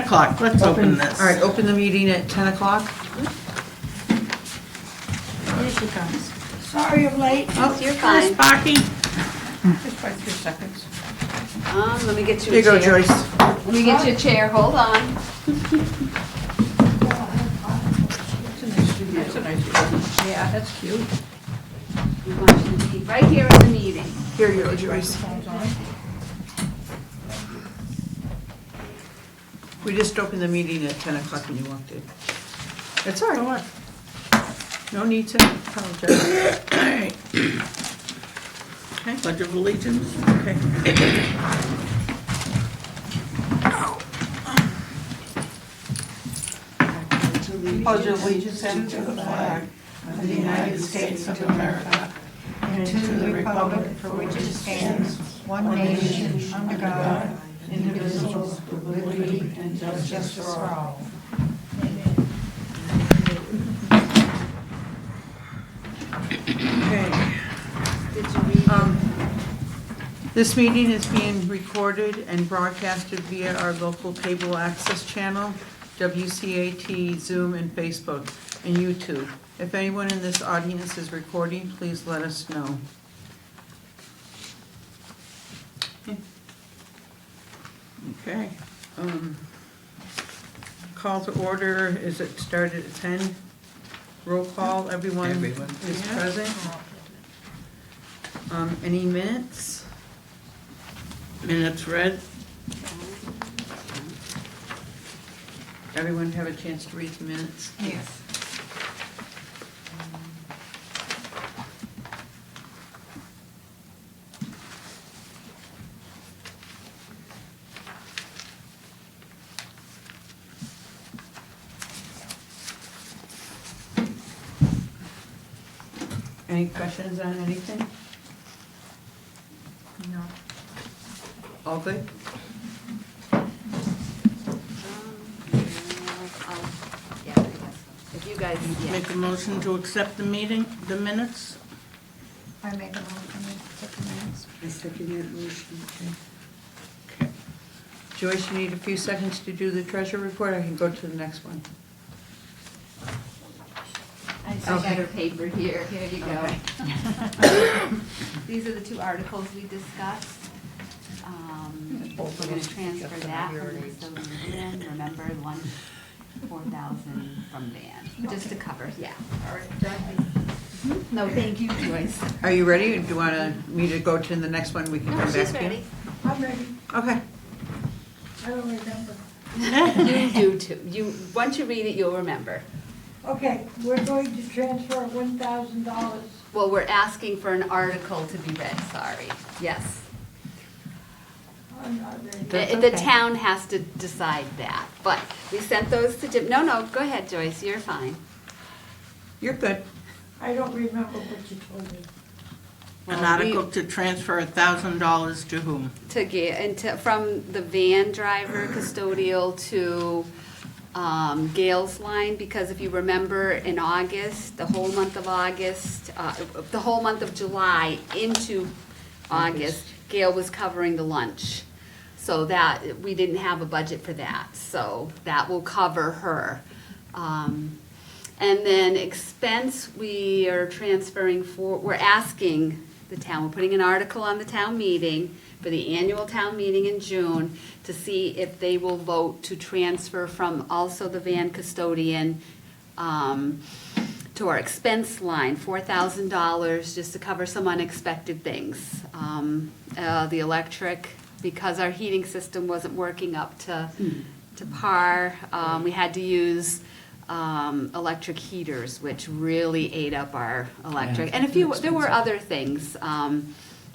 o'clock, let's open this. All right, open the meeting at 10 o'clock. Here she comes. Sorry I'm late. Oh, you're fine. Sparky. Just by 3 seconds. Let me get you Here a you go, chair. Joyce. Let me get you a chair, hold on. That's a nice one. Yeah, that's cute. We want you to be right here in the meeting. Here you go, Joyce. We just opened the meeting at 10 o'clock when you walked in. It's all right. No need to apologize. All right. Okay, Pledge of Allegiance. Okay. Pledge allegiance to the flag of the United States of America and to the republic for which it stands, one nation, under God, indivisible, with liberty and justice for all. Okay. Did you read? This meeting is being recorded and broadcasted via our local cable access channel, WCAT, Zoom, and Facebook, and YouTube. If anyone in this audience is recording, please let us know. Okay. Call to order, is it started at 10? Roll call, everyone Everyone. is Yeah. present. Any minutes? Minutes read. Everyone have a chance to read the minutes? Yes. Any questions on anything? No. All good? Yeah, I guess so. If you guys, yeah. Make a motion to accept the minutes. I make a motion to accept the minutes. I second that motion. Okay. Joyce, you need a few seconds to do the treasure report, I can go to the next one. I got Okay. your paper here, here you go. Okay. These are the two articles we discussed. We're gonna transfer that from the custodian, remember lunch, 4,000 from van, just to cover, yeah. All right, Jackie. No, thank you, Joyce. Are you ready, or do you want me to go to the next one, we can No, come back to you? she's ready. I'm ready. Okay. I don't remember. You do too. Once you read it, you'll remember. Okay, we're going to transfer $1,000. Well, we're asking for an article to be read, sorry. Yes. I'm not ready. That's The okay. town has to decide that, but we sent those to Jim. No, go ahead, Joyce, you're fine. You're good. I don't remember what you told me. An Well, article to transfer $1,000 to whom? From the van driver custodial to Gail's line, because if you remember in August, the whole month of August, the whole month of July into August, Gail was covering the lunch. So that, we didn't have a budget for that, so that will cover her. And then expense, we are transferring we're asking the town, we're putting an article on the town meeting for the annual town meeting in June to see if they will vote to transfer from also the van custodian to our expense line, $4,000, just to cover some unexpected things. The electric, because our heating system wasn't working up to par, we had to use electric heaters, which really ate up our electric. And there were other things,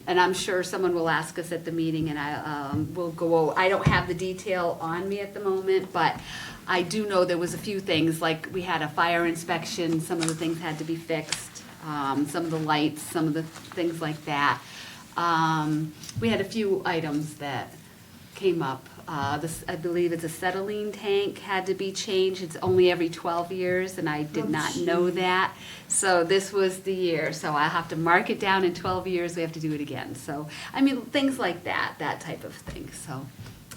and I'm sure someone will ask us at the meeting, and I will go. I don't have the detail on me at the moment, but I do know there was a few things, like we had a fire inspection. Some of the things had to be fixed. Some of the lights, some of the things like that. We had a few items that came up. I believe it's acetylene tank had to be changed. It's only every 12 years, and I did not know that. So this was the year. So I have to mark it down in 12 years. We have to do it again. So, I mean, things like that type of thing. So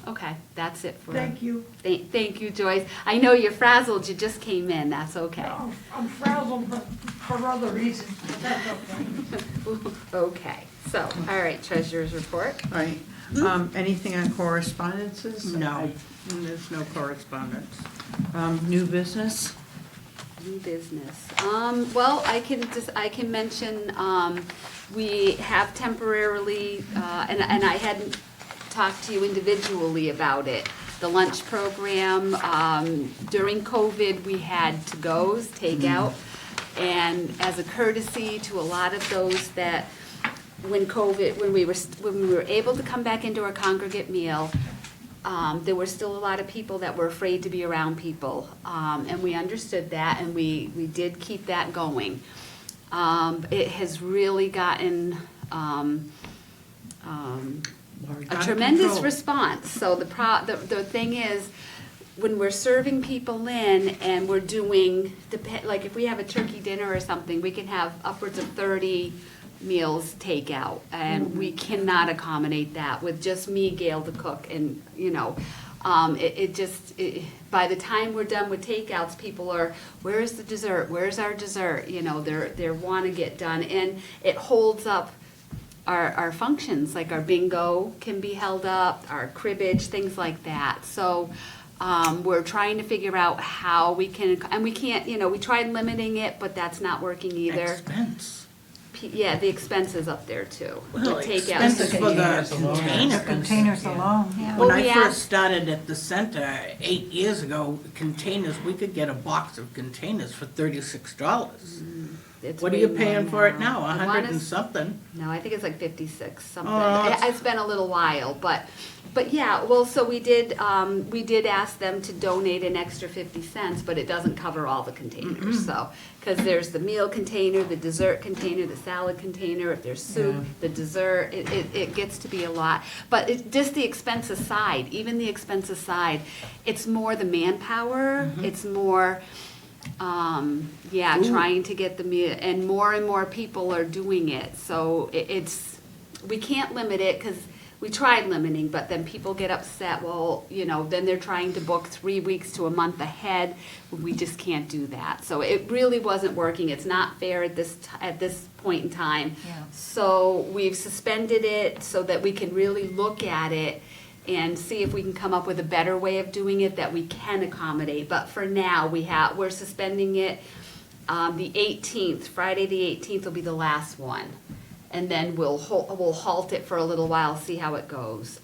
Okay, that's it for. Thank you. Thank you, Joyce. I know you're frazzled, you just came in, that's okay. I'm frazzled, but for other reasons, but that's okay. Okay, so, all right, treasurer's report. All right, anything on correspondences? No, there's no correspondence. New business? New business. Well, I can mention, we have temporarily, and I hadn't talked to you individually about it. The lunch program, during COVID, we had to-goes, takeout. And as a courtesy to a lot of those that, when we were able to come back into our congregate meal, there were still a lot of people that were afraid to be around people. And we understood that, and we did keep that going. It has really gotten a tremendous response. So the thing is, when we're serving people in and we're doing, like if we have a turkey dinner or something, we can have upwards of 30 meals takeout, and we cannot accommodate that with just me, Gail, the cook, and by the time we're done with takeouts, people are, where's the dessert? Where's our dessert? They want to get done, and it holds up our functions, like our bingo can be held up, our cribbage, things like that. So we're trying to figure out how we can, and we can't, we tried limiting it, but that's not working either. Expense. Yeah, the expenses up there too. Well, The takeout. expenses for the containers. Containers alone, yeah. When Well, I we first asked- started at the center 8 years ago, containers, we could get a box of containers for $36. It's What are way you more paying for it now? I 100 wanna and s- something? No, I think it's like 56 something. Oh, it's- It's been a little while, but yeah. Well, so we did ask them to donate an extra 50 cents, but it doesn't cover all the containers. So because there's the meal container, the dessert container, the salad container. If there's soup, the dessert, it gets to be a lot. But just the expense aside, even the expense aside, it's more the manpower. It's more. Trying to get the meal, and more people are doing it. So we can't limit it because we tried limiting, but then people get upset. Well, then they're trying to book 3 weeks to a month ahead. We just can't do that. So it really wasn't working. It's not fair at this point in time. Yeah. So we've suspended it so that we can really look at it and see if we can come up with a better way of doing it that we can accommodate. But for now, we're suspending it. The 18th, Friday the 18th will be the last one. And then we'll halt it for a little while, see how it goes.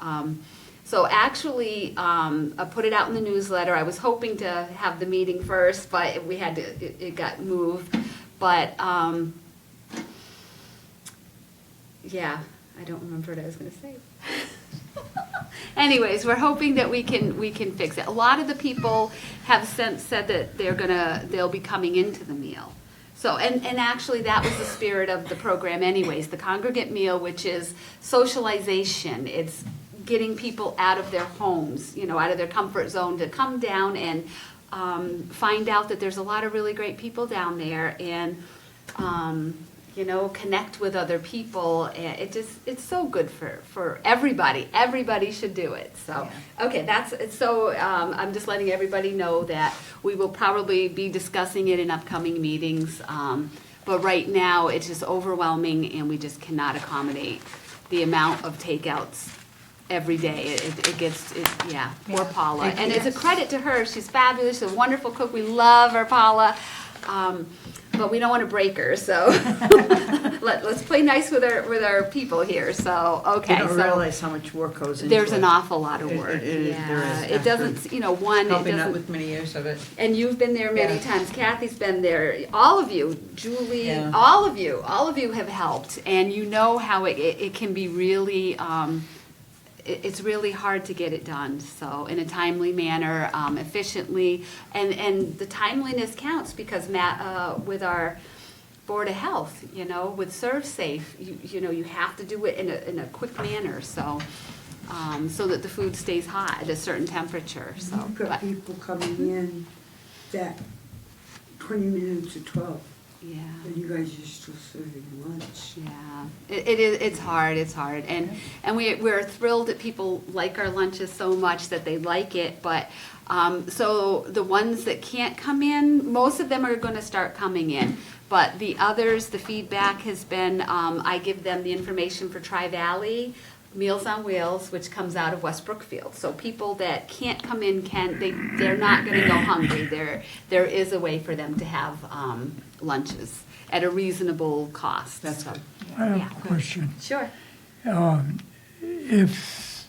So actually, I put it out in the newsletter. I was hoping to have the meeting first, but it got moved. But, yeah, I don't remember what I was gonna say. Anyways, we're hoping that we can fix it. A lot of the people have said that they'll be coming into the meal. So, and actually that was the spirit of the program anyways, the congregate meal, which is socialization. It's getting people out of their homes, out of their comfort zone to come down and find out that there's a lot of really great people down there, and connect with other people. And it's so good for everybody. Everybody should do it. So, okay, I'm just letting everybody know that we will probably be discussing it in upcoming meetings. But right now, it's just overwhelming, and we just cannot accommodate the amount of takeouts every day. Poor Paula. And it's a credit to her. She's fabulous. She's a wonderful cook. We love her, Paula. But we don't want to break her, so let's play nice with our people here. So, okay. You don't so realize how much work goes into it. there's an awful lot of work. There is. It doesn't, Helping out with many years of it. and you've been there many Yeah. times. Kathy's been there. All of you, Julie, Yeah. all of you have helped, and you know how it can be really. It's really hard to get it done. So in a timely manner, efficiently, and the timeliness counts because with our Board of Health, with ServSafe, you have to do it in a quick manner. So. So that the food stays hot at a certain temperature, so. You've got people coming in that 20 minutes to 12. Yeah. And you guys are still serving lunch. Yeah, it's hard, and we're thrilled that people like our lunches so much that they like it, but, so the ones that can't come in, most of them are gonna start coming in, but the others, the feedback has been, I give them the information for Tri-Valley, Meals on Wheels, which comes out of West Brookfield, so people that can't come in they're not gonna go hungry, there is a way for them to have, lunches at a reasonable cost. That's so. good. I have Yeah. a question. Sure. If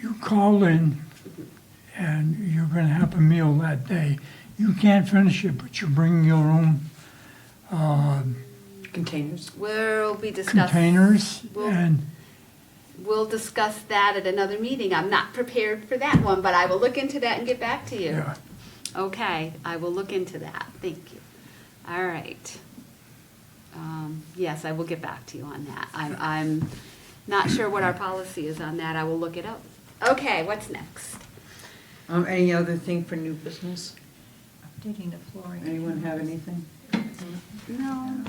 you call in and you're gonna have a meal that day, you can't finish it, but you bring your own Containers? We'll be discussing. containers, Well- and We'll discuss that at another meeting. I'm not prepared for that one, but I will look into that and get back to you. yeah, Okay, I will look into that. Thank you. All right. Yes, I will get back to you on that. I'm not sure what our policy is on that. I will look it up. Okay, what's next? Any other thing for new business? Updating the flooring. Anyone have anything? No.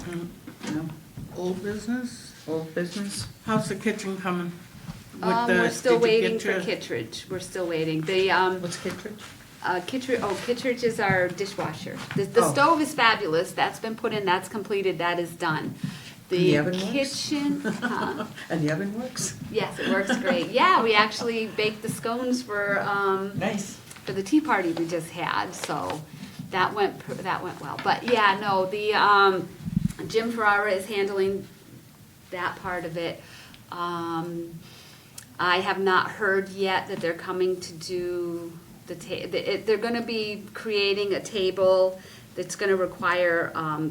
No? Old business? Old business? How's the kitchen coming? We're still did you waiting get for your- Kittredge. We're still waiting. The, What's Kittredge? Kittredge is our dishwasher. The Oh. stove is fabulous. That's been put in, that's completed, that is done. The The oven works? kitchen, And the oven works? yes, it works great. Yeah, we actually baked the scones for Nice. the tea party we just had, so that went well. But yeah, no, the Jim Ferrara is handling that part of it. I have not heard yet that they're coming to do they're gonna be creating a table that's gonna require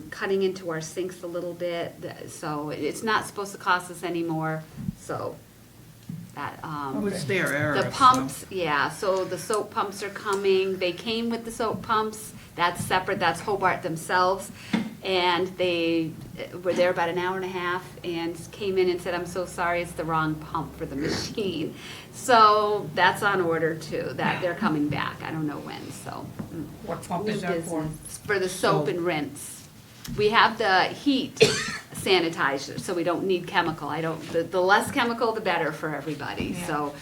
cutting into our sinks a little bit, so it's not supposed to cost us any more, so that, What's their error? the pumps, yeah, so the soap pumps are coming, they came with the soap pumps, that's separate, that's Hobart themselves. And they were there about an hour and a half and came in and said, I'm so sorry, it's the wrong pump for the machine. So that's on order too, that they're coming back, I don't know when, so. What pump is New that for? business. For the soap and rinse. We have the heat sanitizer, so we don't need chemical. The less chemical, the better for everybody. Yeah. So,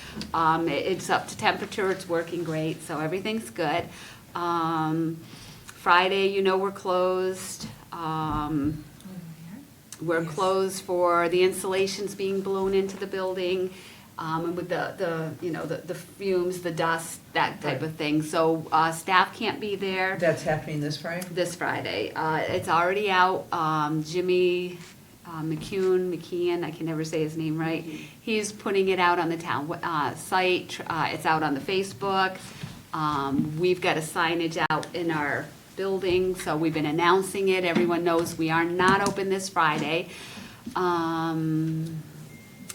it's up to temperature, it's working great, so everything's good. Friday, we're closed. We're closed for the insulations being blown into the building, and with the fumes, the dust, that type of thing. So, staff can't be there That's happening this Friday? this Friday. It's already out. Jimmy McKeon, I can never say his name right. He's putting it out on the town site. It's out on the Facebook. We've got a signage out in our building, so we've been announcing it. Everyone knows we are not open this Friday.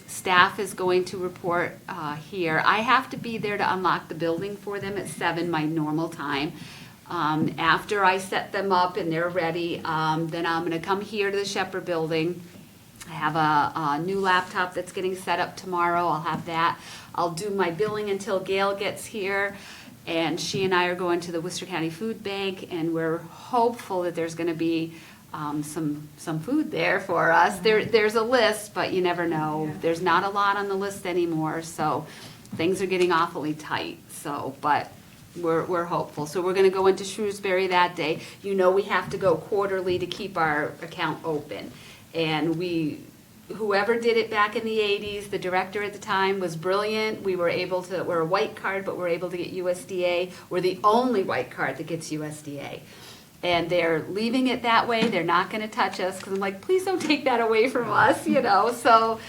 Staff is going to report here. I have to be there to unlock the building for them at 7, my normal time. After I set them up and they're ready, then I'm gonna come here to the Shepherd Building. I have a new laptop that's getting set up tomorrow, I'll have that. I'll do my billing until Gail gets here, and she and I are going to the Worcester County Food Bank, and we're hopeful that there's gonna be some food there for us. There's a list, but you never know. There's not a lot on the list anymore, so things are getting awfully tight, so, but we're hopeful. So we're gonna go into Shrewsbury that day. We have to go quarterly to keep our account open. And whoever did it back in the 80s, the director at the time was brilliant. We're a white card, but we're able to get USDA. We're the only white card that gets USDA. And they're leaving it that way. They're not gonna touch us, because I'm like, please don't take that away from us, so.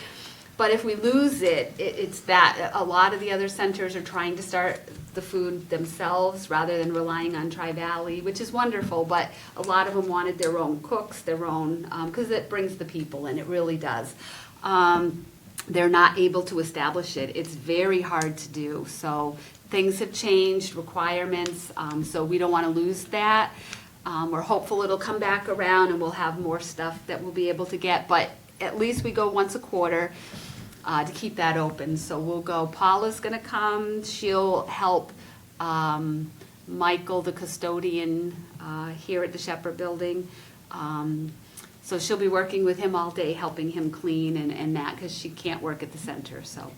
But if we lose it, it's that, a lot of the other centers are trying to start the food themselves rather than relying on Tri-Valley, which is wonderful, but a lot of them wanted their own cooks, their own, because it brings the people in, it really does. They're not able to establish it. It's very hard to do, so things have changed, requirements, so we don't want to lose that. We're hopeful it'll come back around and we'll have more stuff that we'll be able to get, but at least we go once a quarter to keep that open. So we'll go, Paula's gonna come, she'll help Michael, the custodian here at the Shepherd Building. So she'll be working with him all day, helping him clean and that, because she can't work at the center, so,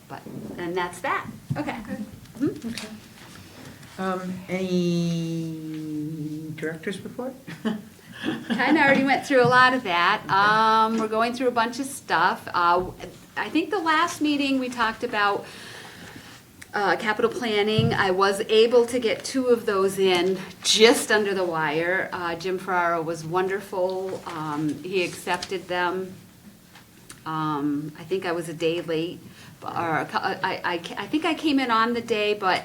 and that's that. Okay. Any director's report? Kind of already went through a lot of that. We're going through a bunch of stuff. I think the last meeting we talked about capital planning. I was able to get 2 of those in just under the wire. Jim Ferraro was wonderful. He accepted them. I think I was a day late, I think I came in on the day, but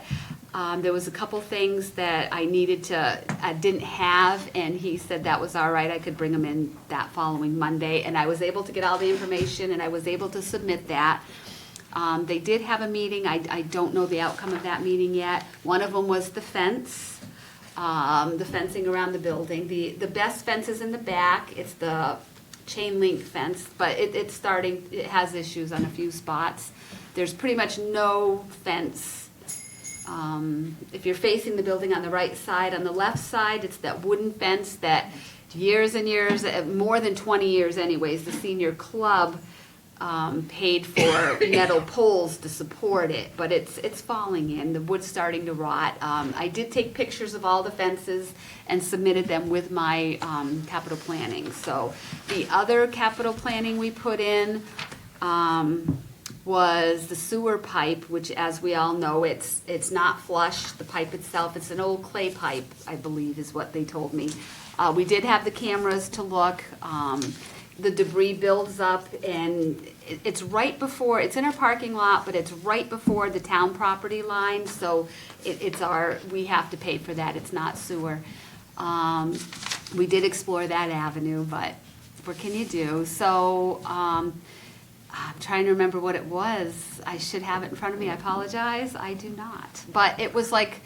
there was a couple things that I didn't have, and he said that was all right. I could bring them in that following Monday, and I was able to get all the information, and I was able to submit that. They did have a meeting. I don't know the outcome of that meeting yet. One of them was the fence, the fencing around the building. The best fence is in the back. It's the chain link fence, but it has issues on a few spots. There's pretty much no fence. If you're facing the building on the right side, on the left side, it's that wooden fence that years and years, more than 20 years anyways, the senior club paid for metal poles to support it, but it's falling in. The wood's starting to rot. I did take pictures of all the fences and submitted them with my capital planning. So the other capital planning we put in was the sewer pipe, which, as we all know, it's not flush. The pipe itself, it's an old clay pipe, I believe is what they told me. We did have the cameras to look. The debris builds up, and it's right before, it's in our parking lot, but it's right before the town property line, so we have to pay for that. It's not sewer. We did explore that avenue, but what can you do? So, I'm trying to remember what it was. I should have it in front of me. I apologize. I do not. But it was like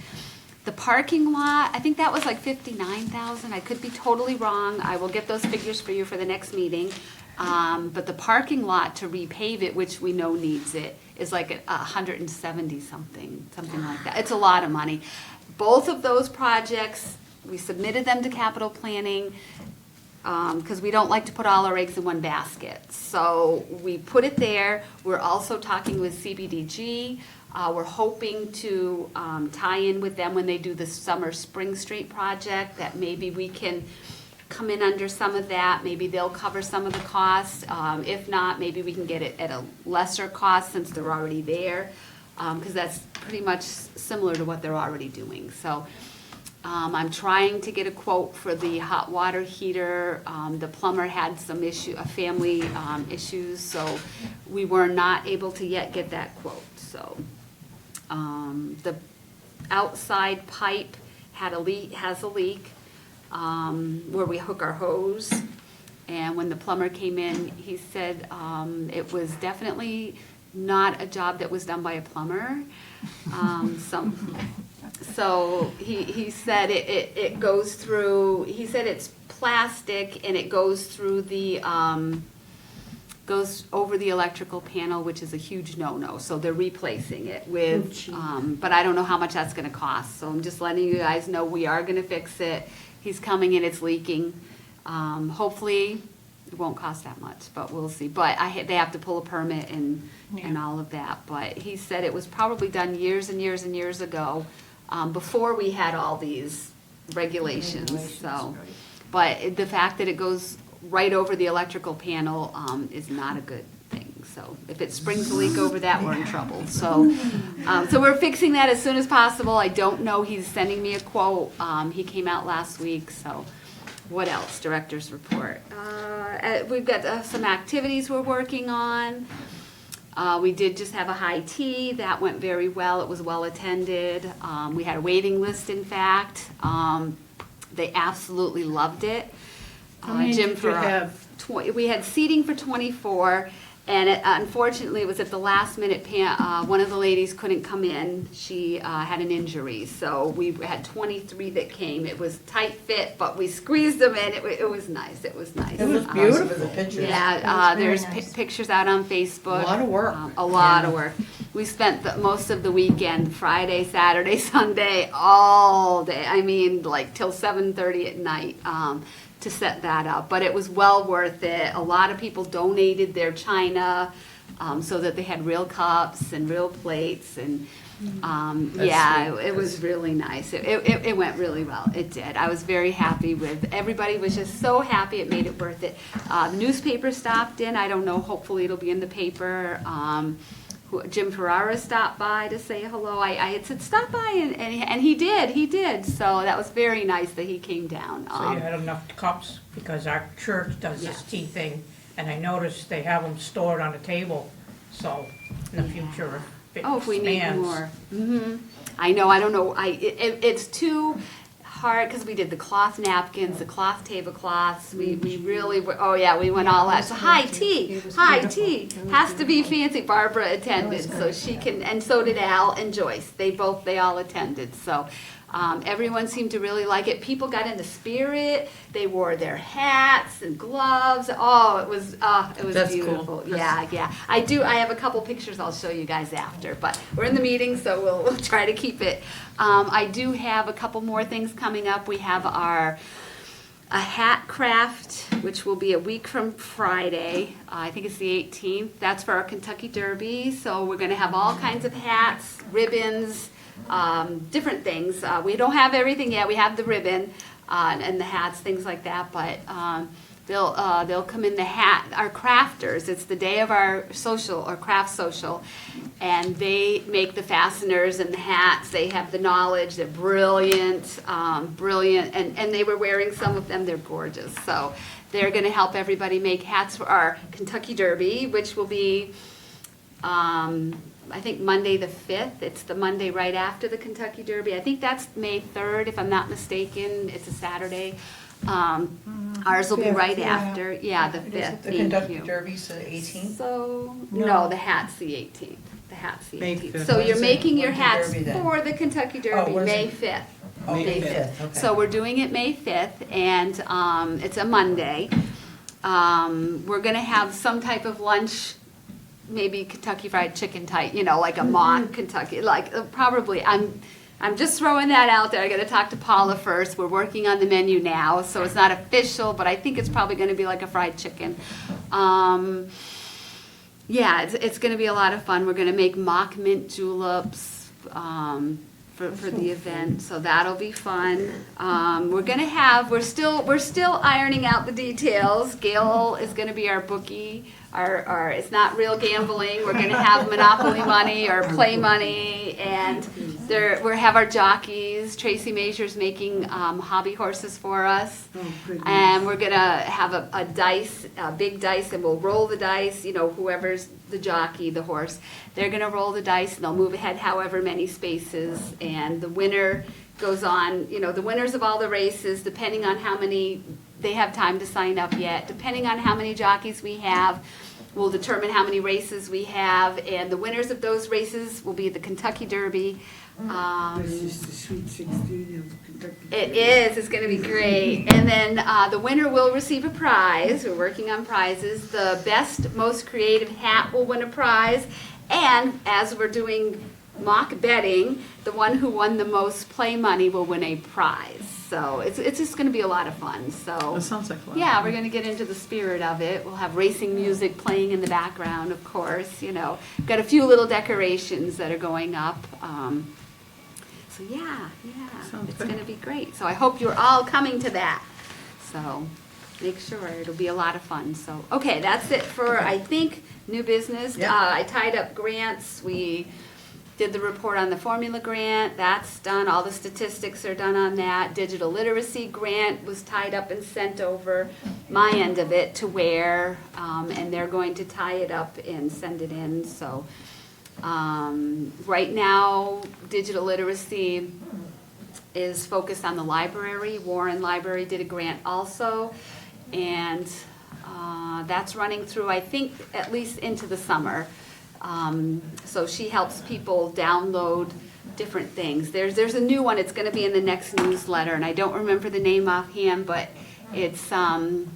the parking lot, I think that was like 59,000. I could be totally wrong. I will get those figures for you for the next meeting. But the parking lot to repave it, which we know needs it, is like 170 something like that. It's a lot of money. Both of those projects, we submitted them to capital planning, because we don't like to put all our eggs in one basket. So we put it there. We're also talking with CBDG. We're hoping to tie in with them when they do the summer Spring Street project, that maybe we can come in under some of that. Maybe they'll cover some of the costs. If not, maybe we can get it at a lesser cost since they're already there, because that's pretty much similar to what they're already doing. So I'm trying to get a quote for the hot water heater. The plumber had some family issues, so we were not able to yet get that quote. So the outside pipe has a leak where we hook our hose. And when the plumber came in, he said it was definitely not a job that was done by a plumber. So he said it goes through, he said it's plastic and it goes through goes over the electrical panel, which is a huge no-no. So they're replacing it with, but I don't know how much that's gonna cost. So I'm just letting you guys know we are gonna fix it. He's coming in, it's leaking. Hopefully it won't cost that much, but we'll see. But they have to pull a permit and all of that. But he said it was probably done years and years and years ago, before we had all these regulations. So, but the fact that it goes right over the electrical panel is not a good thing. So if it springs a leak over that, we're in trouble. So, so we're fixing that as soon as possible. I don't know. He's sending me a quote. He came out last week. So, what else? Director's report. We've got some activities we're working on. We did just have a high tea. That went very well. It was well attended. We had a waiting list, in fact. They absolutely loved it. How many did you have? We had seating for 24, and unfortunately, it was at the last minute. One of the ladies couldn't come in. She had an injury, so we had 23 that came. It was tight fit, but we squeezed them in. It was nice. It was nice. It was beautiful. Yeah, there's very nice. Pictures out on Facebook. A lot of work. A lot of work. We spent most of the weekend, Friday, Saturday, Sunday, all day. I mean, like till 7:30 at night. to set that up, but it was well worth it. A lot of people donated their china, so that they had real cups and real plates, and, yeah, it was really nice. It went really well, it did. I was very happy with, everybody was just so happy, it made it worth it. The newspaper stopped in, I don't know, hopefully it'll be in the paper. Jim Ferrara stopped by to say hello. I had said, stop by, and he did. So that was very nice that he came down. So you had enough cups, because our church does this Yes. tea thing, and I noticed they have them stored on a table, so in the future, if it Oh, if we need expands. more. I know, I don't know, it's too hard, because we did the cloth napkins, the cloth tablecloths, we really, oh yeah, we went all out. So high tea, has to be fancy. Barbara attended, so she can, and so did Al and Joyce, they all attended, so. Everyone seemed to really like it. People got in the spirit. They wore their hats and gloves. Oh, it was That's cool. beautiful. Yeah. I have a couple pictures I'll show you guys after, but we're in the meeting, so we'll try to keep it. I do have a couple more things coming up. We have a hat craft, which will be a week from Friday. I think it's the 18th. That's for our Kentucky Derby. So we're going to have all kinds of hats, ribbons, different things. We don't have everything yet. We have the ribbon and the hats, things like that. But they'll come in the hat. Our crafters. It's the day of our social or craft social, and they make the fasteners and the hats. They have the knowledge. They're brilliant, brilliant. And they were wearing some of them. They're gorgeous. So they're going to help everybody make hats for our Kentucky Derby, which will be. I think Monday the 5th. It's the Monday right after the Kentucky Derby. I think that's May 3rd, if I'm not mistaken. It's a Saturday. Ours will be right after. Yeah, the 5th. The Kentucky Thank you. Derby's the 18th? So, no, the hat's the 18th. The hat's the May 18th. 5th. So you're making your When's the hats Derby then? for the Kentucky Derby, what is May it? 5th. Oh, May May 5th. 5th, okay. So we're doing it May 5th, and it's a Monday. We're going to have some type of lunch, maybe Kentucky Fried Chicken type, like a mock Kentucky, probably. I'm just throwing that out there. I got to talk to Paula first. We're working on the menu now, so it's not official, but I think it's probably going to be like a fried chicken. Yeah, it's going to be a lot of fun. We're going to make mock mint juleps for the event, so that'll be fun. We're still ironing out the details. Gail is going to be our bookie. It's not real gambling. We're going to have Monopoly money or play money, and we have our jockeys. Tracy Mazur's making hobby horses for us. Oh, goodness. And we're gonna have a big dice, and we'll roll the dice, whoever's the jockey, the horse, they're gonna roll the dice, and they'll move ahead however many spaces, and the winner goes on, the winners of all the races, depending on how many, they have time to sign up yet, depending on how many jockeys we have, will determine how many races we have, and the winners of those races will be the Kentucky Derby. That's just the Sweet 16 of Kentucky. It is, it's gonna be great. And then the winner will receive a prize. We're working on prizes. The best, most creative hat will win a prize. And as we're doing mock betting, the one who won the most play money will win a prize. So it's just gonna be a lot of fun, so. That sounds like a lot. Yeah, we're gonna get into the spirit of it. We'll have racing music playing in the background, of course, Got a few little decorations that are going up. So yeah, Sounds it's good. gonna be great. So I hope you're all coming to that. So make sure, it'll be a lot of fun. So, okay, that's it for, I think, new business. Yep. I tied up grants. We did the report on the formula grant. That's done. All the statistics are done on that. Digital literacy grant was tied up and sent over, my end of it, to Ware, and they're going to tie it up and send it in. So right now, digital literacy is focused on the library. Warren Library did a grant also, and that's running through, I think, at least into the summer. So she helps people download different things. There's a new one. It's going to be in the next newsletter, and I don't remember the name offhand, but there's some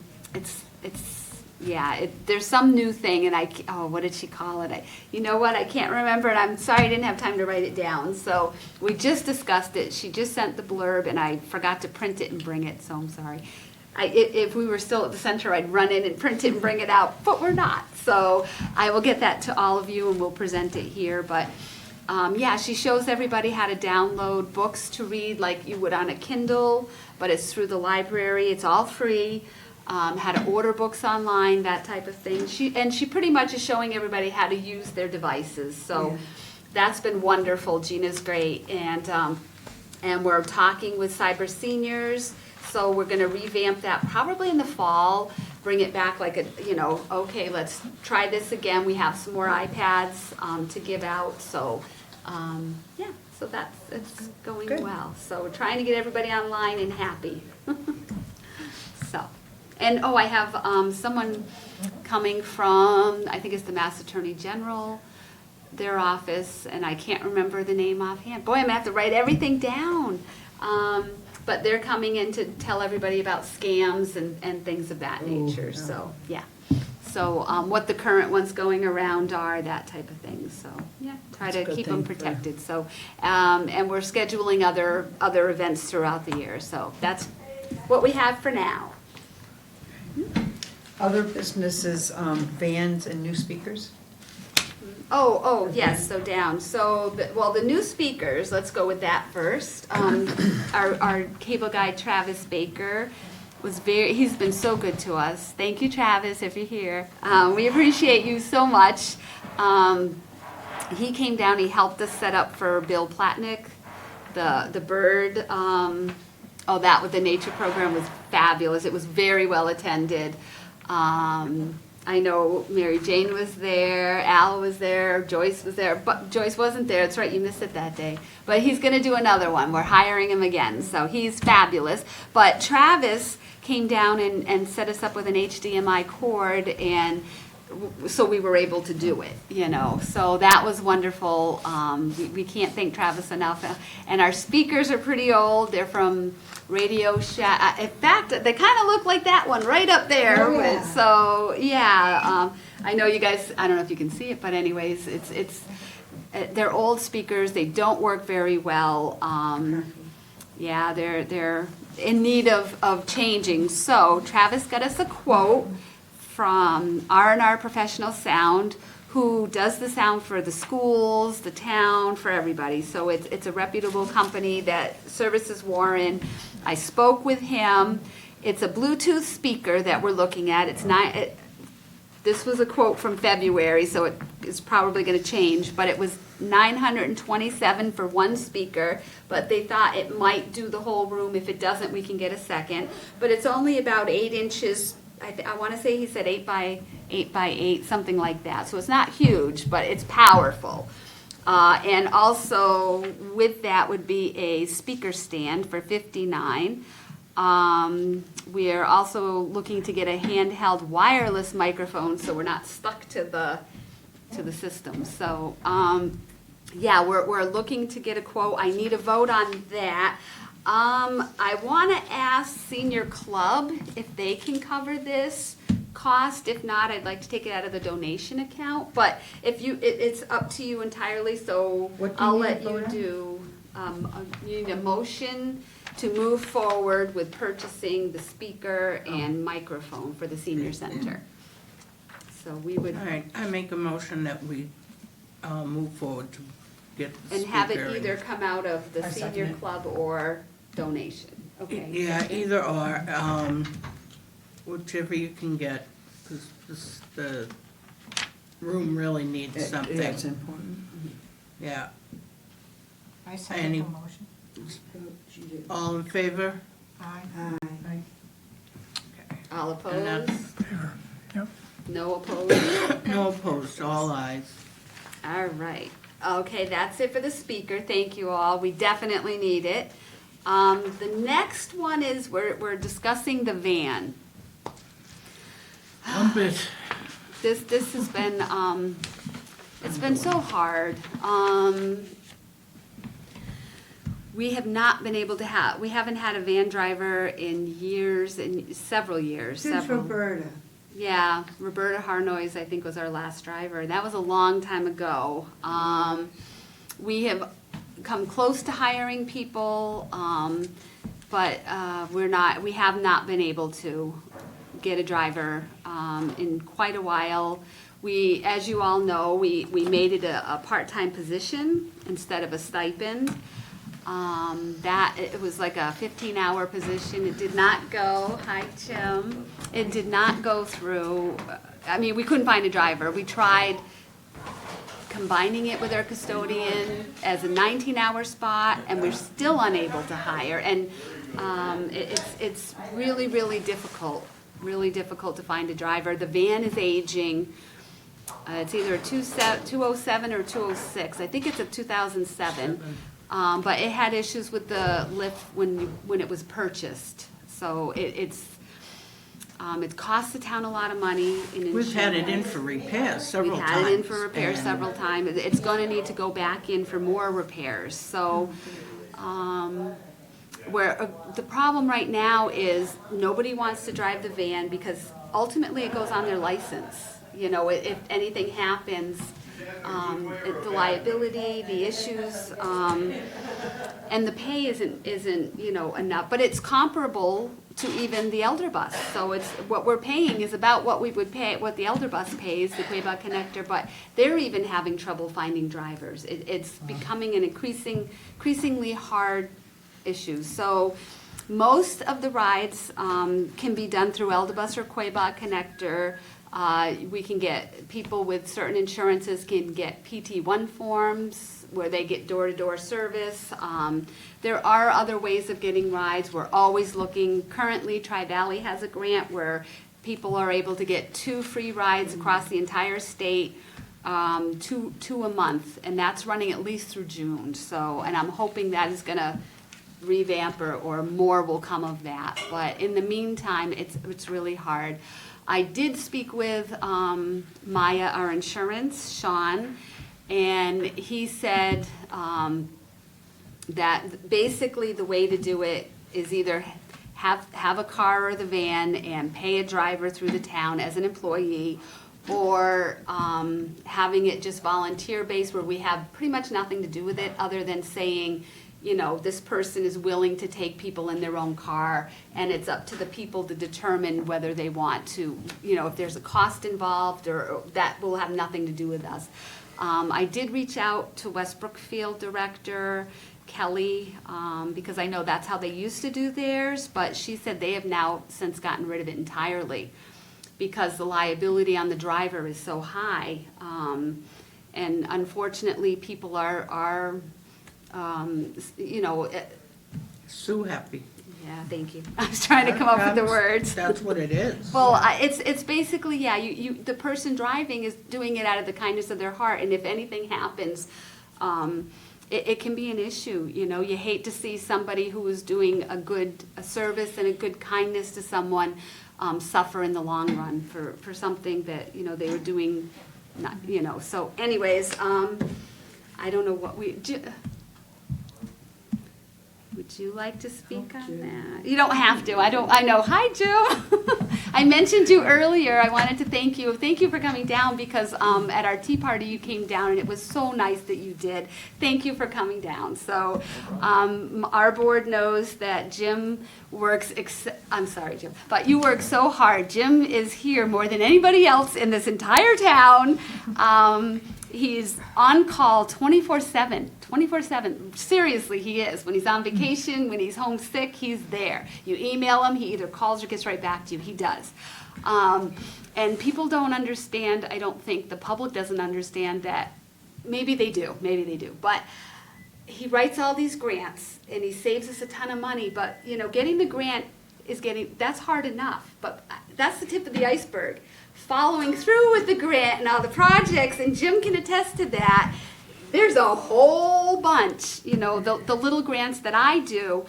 new thing, and what did she call it? You know what? I can't remember, and I'm sorry I didn't have time to write it down. So we just discussed it. She just sent the blurb, and I forgot to print it and bring it, so I'm sorry. If we were still at the center, I'd run in and print it and bring it out, but we're not. So I will get that to all of you and we'll present it here, but yeah, she shows everybody how to download books to read like you would on a Kindle, but it's through the library, it's all free. How to order books online, that type of thing. She pretty much is showing everybody how to use their devices, so that's been wonderful. Gina's great, and we're talking with Cyber Seniors, so we're gonna revamp that probably in the fall, bring it back like okay, let's try this again. We have some more iPads to give out, so yeah, so it's going Good. well. So we're trying to get everybody online and happy. So. And, I have someone coming from, I think it's the Mass Attorney General, their office, and I can't remember the name offhand. Boy, I'm gonna have to write everything down. But they're coming in to tell everybody about scams and things of that nature, so, yeah. So, what the current ones going around are, that type of thing, so, yeah, try That's a to good keep them thing for- protected, so. And we're scheduling other events throughout the year, so that's what we have for now. Other businesses, vans and new speakers? Yes, so down. So, the new speakers, let's go with that first. Our cable guy Travis Baker he's been so good to us. Thank you, Travis, if you're here. We appreciate you so much. He came down, he helped us set up for Bill Platnick, the bird. That with the nature program was fabulous. It was very well attended. I know Mary Jane was there, Al was there, Joyce was there, but Joyce wasn't there. That's right, you missed it that day. But he's going to do another one. We're hiring him again, so he's fabulous. But Travis came down and set us up with an HDMI cord, and so we were able to do it, So that was wonderful. We can't thank Travis enough. And our speakers are pretty old. They're from Radio Shack. In fact, they kind of look like that one right up there. Oh, yeah. So, yeah, I know you guys, I don't know if you can see it, but anyways, they're old speakers. They don't work very well. Yeah, they're in need of changing. So Travis got us a quote from R&R Professional Sound, who does the sound for the schools, the town, for everybody. So it's a reputable company that services Warren. I spoke with him. It's a Bluetooth speaker that we're looking at. This was a quote from February, so it is probably going to change, but it was $927 for one speaker, but they thought it might do the whole room. If it doesn't, we can get a second. But it's only about 8 inches. I want to say he said 8 by 8, something like that. So it's not huge, but it's powerful. And also with that would be a speaker stand for $59. We are also looking to get a handheld wireless microphone, so we're not stuck to the system. So yeah, we're looking to get a quote. I need a vote on that. I want to ask Senior Club if they can cover this cost. If not, I'd like to take it out of the donation account. But if it's up to you entirely. So What do you I'll need let to you vote on? do. You need a motion to move forward with purchasing the speaker and microphone for the senior center. So we would. All right, I make a motion that we move forward to get the And have speaker it either come out of the I second senior it. club or donation, okay? Yeah, either or, whichever you can get, because the room really needs Yeah, it's something. important. Yeah, I second Any- the motion. all in favor? Aye. All And opposed? Yep. No opposed? No opposed, all ayes. All right. Okay, that's it for the speaker. Thank you all. We definitely need it. The next one is we're discussing the van. Dump it. This has been, it's been so hard. We have not been able to we haven't had a van driver in years, in several years. Since several. Roberta. Yeah, Roberta Harnois, I think, was our last driver. That was a long time ago. We have come close to hiring people, but we have not been able to get a driver in quite a while. We, as you all know, we made it a part-time position instead of a stipend. It was like a 15-hour position. It did not go, hi Jim, it did not go through. I mean, we couldn't find a driver. We tried combining it with our custodian as a 19-hour spot, and we're still unable to hire. And it's really, really difficult to find a driver. The van is aging. It's either a 207 or 206. I think it's a 2007. But it had issues with the lift when it was purchased. So it costs the town a lot of money in insurance. We've had it in for repairs several times. We've had it in for repairs and- several times. It's gonna need to go back in for more repairs, so, the problem right now is nobody wants to drive the van because ultimately it goes on their license. You know, if anything happens, the liability, the issues, and the pay isn't, enough, but it's comparable to even the elder bus. So it's, what we're paying is about what we would pay, what the elder bus pays, the Quabog Connector, but they're even having trouble finding drivers. It's becoming an increasingly hard issue. So most of the rides can be done through Eldabus or Quabog Connector. We can get, people with certain insurances can get PT1 forms where they get door-to-door service. There are other ways of getting rides. We're always looking. Currently, Tri-Valley has a grant where people are able to get 2 free rides across the entire state, two a month, and that's running at least through June. So, and I'm hoping that is gonna revamp or more will come of that. But in the meantime, it's really hard. I did speak with Maya, our insurance, Sean, and he said that basically the way to do it is either have a car or the van and pay a driver through the town as an employee, or having it just volunteer-based where we have pretty much nothing to do with it other than saying, this person is willing to take people in their own car, and it's up to the people to determine whether they want to, if there's a cost involved, or that will have nothing to do with us. I did reach out to West Brookfield Director Kelly, because I know that's how they used to do theirs, but she said they have now since gotten rid of it entirely because the liability on the driver is so high. And unfortunately, people are Sue happy. yeah, thank you. I was trying to come up with the words. That's what it is. Well, it's basically, yeah, the person driving is doing it out of the kindness of their heart, and if anything happens, it can be an issue, You hate to see somebody who is doing a service and a good kindness to someone suffer in the long run for something that, they were doing, not, So anyways, I don't know what would you like to speak on that? You don't have to. I know. Hi, Jim. I mentioned you earlier. I wanted to thank you. Thank you for coming down because at our tea party you came down and it was so nice that you did. Thank you for coming down. So our board knows that Jim works, I'm sorry, Jim, but you work so hard. Jim is here more than anybody else in this entire town. He's on call 24/7, 24/7. Seriously, he is. When he's on vacation, when he's homesick, he's there. You email him, he either calls or gets right back to you. He does. And people don't understand, I don't think, the public doesn't understand that. Maybe they do, but he writes all these grants and he saves us a ton of money, but getting the grant that's hard enough, but that's the tip of the iceberg. Following through with the grant and all the projects, and Jim can attest to that, there's a whole bunch, the little grants that I do.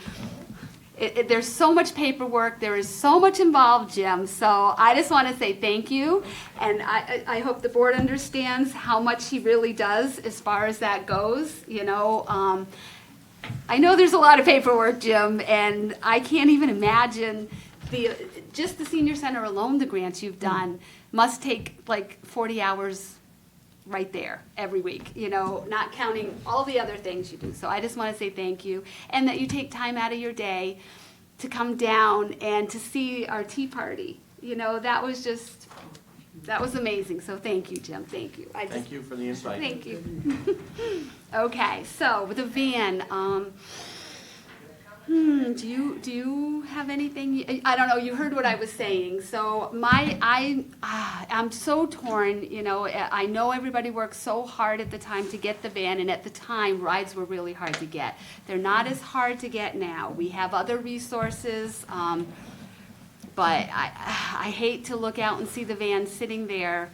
There's so much paperwork, there is so much involved, Jim, so I just want to say thank you, and I hope the board understands how much he really does as far as that goes, I know there's a lot of paperwork, Jim, and I can't even imagine just the senior center alone, the grants you've done must take like 40 hours right there every week, not counting all the other things you do. So I just want to say thank you, and that you take time out of your day to come down and to see our tea party. That was amazing. So thank you, Jim. Thank you. Thank you for the invite. Thank you. Okay, so with the van, do you have anything? I don't know. You heard what I was saying. So I'm so torn. I know everybody works so hard at the time to get the van, and at the time rides were really hard to get. They're not as hard to get now. We have other resources, but I hate to look out and see the van sitting there.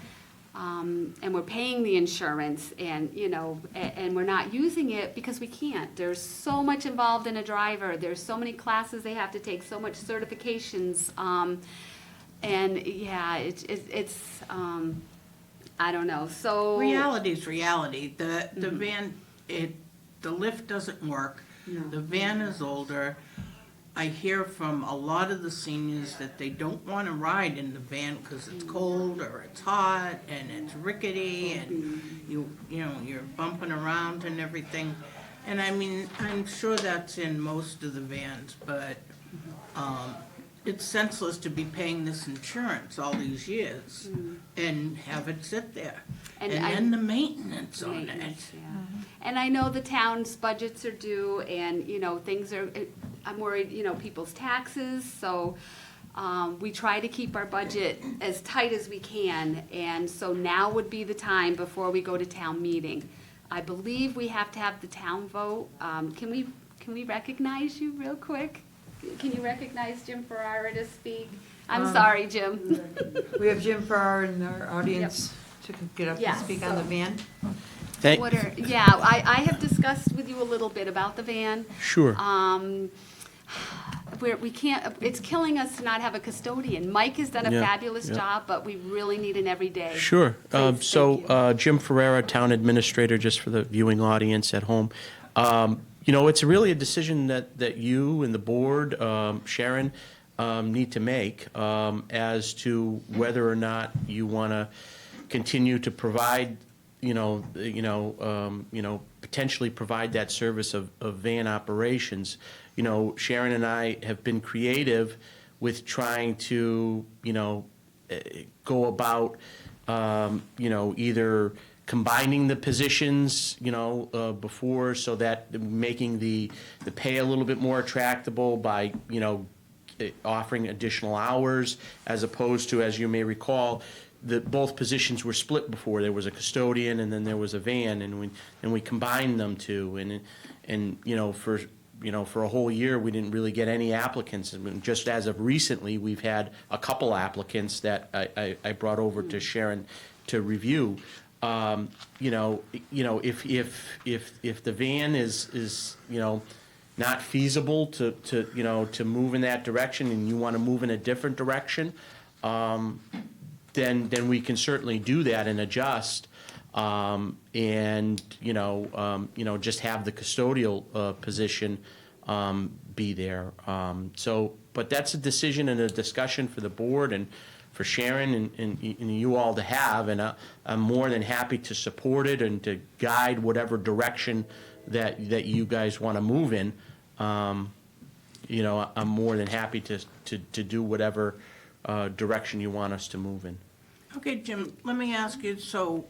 And we're paying the insurance and, and we're not using it because we can't. There's so much involved in a driver. There's so many classes they have to take, so much certifications. And yeah, it's I don't know, so. Reality's reality. The van, the lift doesn't work. No. The van is older. I hear from a lot of the seniors that they don't want to ride in the van because it's cold or it's hot and it's rickety and you're bumping around and everything. And I mean, I'm sure that's in most of the vans, but it's senseless to be paying this insurance all these years and have it sit there. And then the maintenance on it. Maintenance, yeah. And I know the town's budgets are due and, things are, I'm worried, people's taxes, so we try to keep our budget as tight as we can, and so now would be the time before we go to town meeting. I believe we have to have the town vote. Can we recognize you real quick? Can you recognize Jim Ferrara to speak? I'm sorry, Jim. We have Jim Farrar in our audience to get up and Yeah, speak on the so- van. I have discussed with you a little bit about the van. Sure. We can't, it's killing us to not have a custodian. Mike has done a Yeah, fabulous yeah. job, but we really need an everyday. Sure. Please, thank you. Jim Ferrera, Town Administrator, just for the viewing audience at home. It's really a decision that you and the board, Sharon, need to make as to whether or not you want to continue to provide, potentially provide that service of van operations. Sharon and I have been creative with trying to, go about, either combining the positions, before, so that making the pay a little bit more attractable by, offering additional hours, as opposed to, as you may recall, both positions were split before. There was a custodian and then there was a van, and we combined them two, and for a whole year, we didn't really get any applicants. And just as of recently, we've had a couple applicants that I brought over to Sharon to review. If the van is not feasible to move in that direction, and you want to move in a different direction, then we can certainly do that and adjust. Just have the custodial position be there. But that's a decision and a discussion for the board and for Sharon and you all to have, and I'm more than happy to support it and to guide whatever direction that you guys want to move in. I'm more than happy to do whatever direction you want us to move in. Okay, Jim, let me ask you, so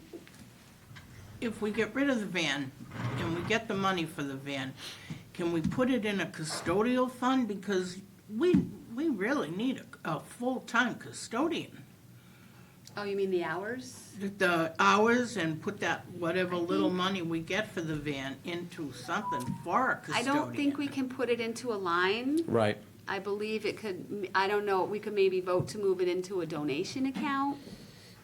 if we get rid of the van and we get the money for the van, can we put it in a custodial fund? Because we really need a full-time custodian. Oh, you mean the hours? The hours, and put that whatever little money we get for the van into something for a I custodian. don't think we can put it into a line. Right. I believe it could, I don't know, we could maybe vote to move it into a donation account.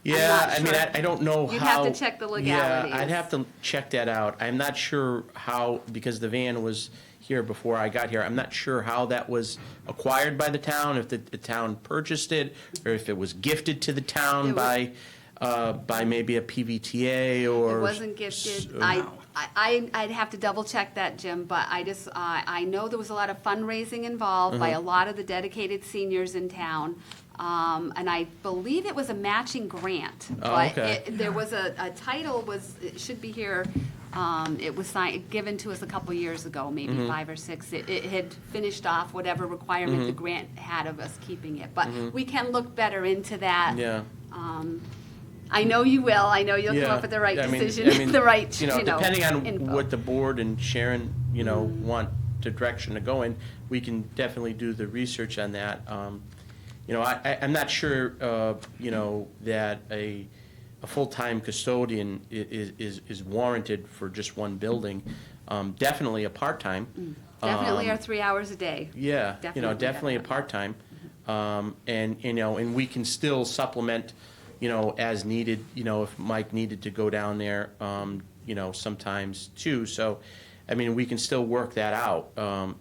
Yeah, not I mean, sure. I don't know how. You'd have to check the legalities. Yeah, I'd have to check that out. I'm not sure how, because the van was here before I got here, I'm not sure how that was acquired by the town, if the town purchased it, or if it was gifted to the town It was- by maybe a PVTA or. It wasn't gifted. No. I'd have to double check that, Jim, but I know there was a lot of fundraising involved by a lot of the dedicated seniors in town. And I believe it was a matching grant. Oh, But okay. there was a title it should be here, it was given to us a couple years ago, maybe Mm-hmm. 5 or 6. It had finished off whatever requirement the grant had of us keeping it. But we can look better into that. Mm-hmm. Yeah. I know you will. I know you'll come Yeah. up with the right I mean- decision, I mean, the right, Depending on info. what the board and Sharon, want the direction to go in, we can definitely do the research on that. I'm not sure, that a full-time custodian is warranted for just one building. Definitely a part-time. Definitely are 3 hours a day. Yeah, definitely a definitely. part-time. And we can still supplement, as needed, if Mike needed to go down there, sometimes too. So, I mean, we can still work that out,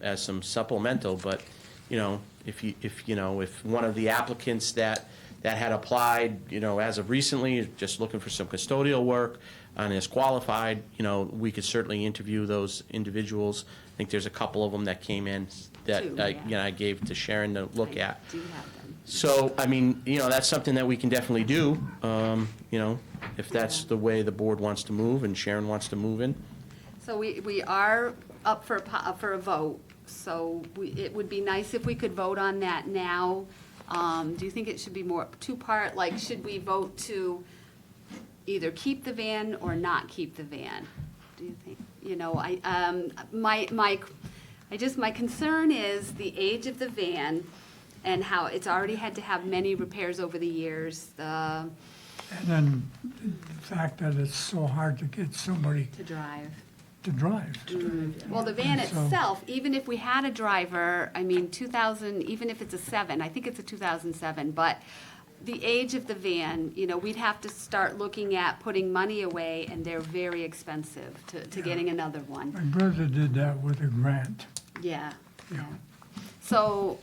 as some supplemental, but, if one of the applicants that had applied, as of recently, is just looking for some custodial work and is qualified, we could certainly interview those individuals. I think there's a couple of them that came in that, Two, I gave to Sharon to look I at. do have them. So, I mean, that's something that we can definitely do, if that's the way the board wants to move and Sharon wants to move in. So we are up for a vote, so it would be nice if we could vote on that now. Do you think it should be more two-part, like, should we vote to either keep the van or not keep the van? Do you think, my concern is the age of the van and how it's already had to have many repairs over the years, And then the fact that it's so hard to get somebody to drive. to drive. Well, the van And so- itself, even if we had a driver, I mean, 2000, even if it's a 7, I think it's a 2007, but the age of the van, we'd have to start looking at putting money away, and they're very expensive to getting another one. My brother did that with a grant. Yeah, yeah. So,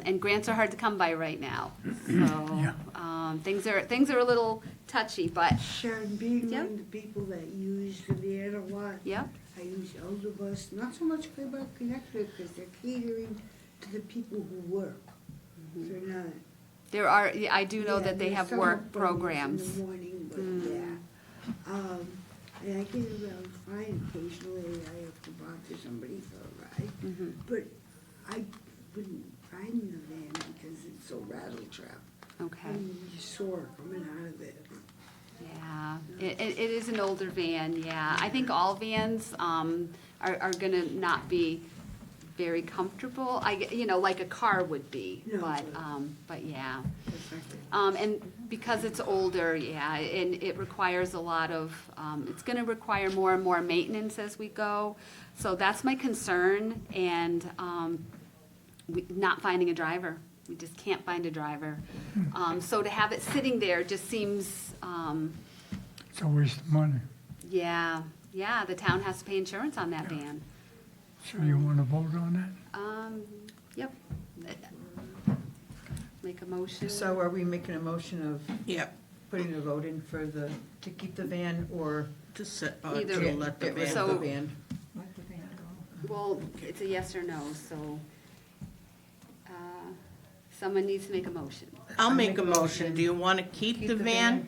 and grants are hard to come by right now, so, things are a little touchy, but, Sharon, being Yep. one of the people that use the van a lot, yep, I use Elder Bus, not so much Clearbrook Connector, because they're catering to the people who work. They're not. there are, I do know Yeah, that they there's have some work programs programs. in the morning, but yeah. And I get around fine occasionally, I have to bother somebody for a ride. But I wouldn't ride in the van because it's so rattle trap. Okay. You're sore coming out of it. Yeah, it is an older van, yeah. I think all vans are gonna not be very comfortable, like a car would be, No, but yeah. That's not good. And because it's older, yeah, and it requires a lot of, it's gonna require more and more maintenance as we go. So that's my concern, and not finding a driver. We just can't find a driver. So to have it sitting there just seems, It's a waste of money. yeah, the town has to pay insurance on that van. So you want to vote on that? Yep. Make a motion. So are we making a motion of Yep, putting a vote in for to keep the van or to set, Either- to let the get rid van. of the So- van? Well, it's a yes or no, so, someone needs to make a motion. I'll make a motion. Do you want to keep the van?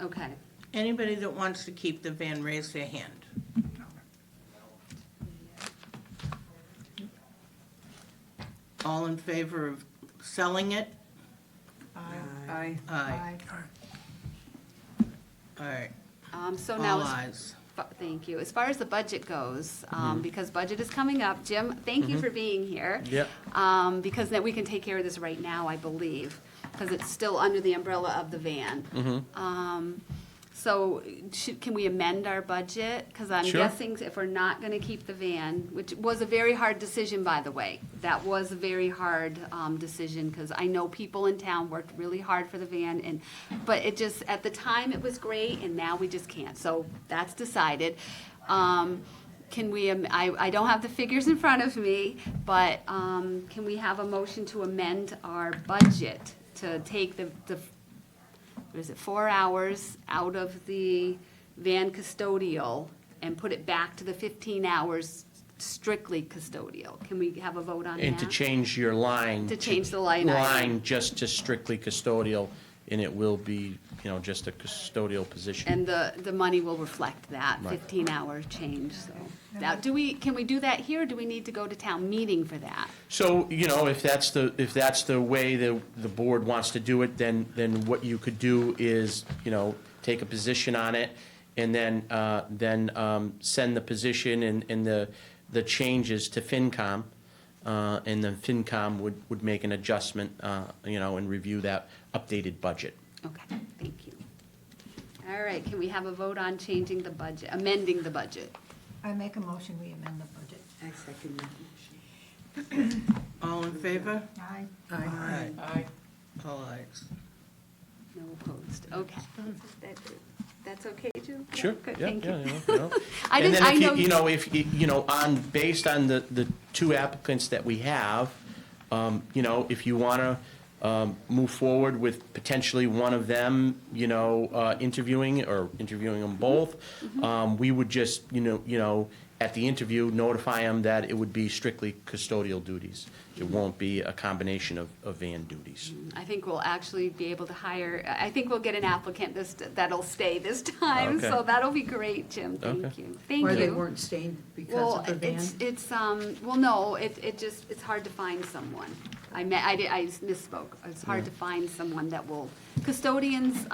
Okay. Anybody that wants to keep the van, raise their hand. All in favor of selling it? Aye. Aye. All right, So all now, ayes. thank you. As far as the budget goes, because budget is coming up, Jim, thank you for being here. Yep. Because then we can take care of this right now, I believe, because it's still under the umbrella of the van. So can we amend our budget? Because I'm Sure. guessing if we're not going to keep the van, which was a very hard decision, by the way. That was a very hard decision, because I know people in town worked really hard for the van, but it just, at the time, it was great, and now we just can't. So that's decided. Can we, I don't have the figures in front of me, but can we have a motion to amend our budget to take the what is it, 4 hours out of the van custodial and put it back to the 15 hours strictly custodial. Can we have a vote on that? And to change your line. To change the line item. Line just to strictly custodial, and it will be, you know, just a custodial position. And the money will reflect that, Right. 15-hour change, so. Now, can we do that here, or do we need to go to town meeting for that? So, you know, if that's the way the board wants to do it, then what you could do is, you know, take a position on it, and then send the position and the changes to FinCom, and then FinCom would make an adjustment, you know, and review that updated budget. Okay, thank you. All right, can we have a vote on changing the budget, amending the budget? I make a motion, we amend the budget. I second that motion. All in favor? Aye. Aye. Aye. All ayes. No opposed, okay. That's okay, Jim? Sure, Good, yeah, thank yeah, you. you know. I And didn't, then I if know. you know, if, you know, based on the two applicants that we have, you know, if you want to move forward with potentially one of them, you know, interviewing them both, we would just, you know, at the interview, notify them that it would be strictly custodial duties. It won't be a combination of van duties. I think we'll actually be able to hire, I think we'll get an applicant that'll stay this time, Okay. so that'll be great, Jim, thank Okay. you. Thank Where they you. weren't staying because Well, of the van? it's, well, no, it's hard to find someone. I misspoke. It's hard to find someone that will, custodians,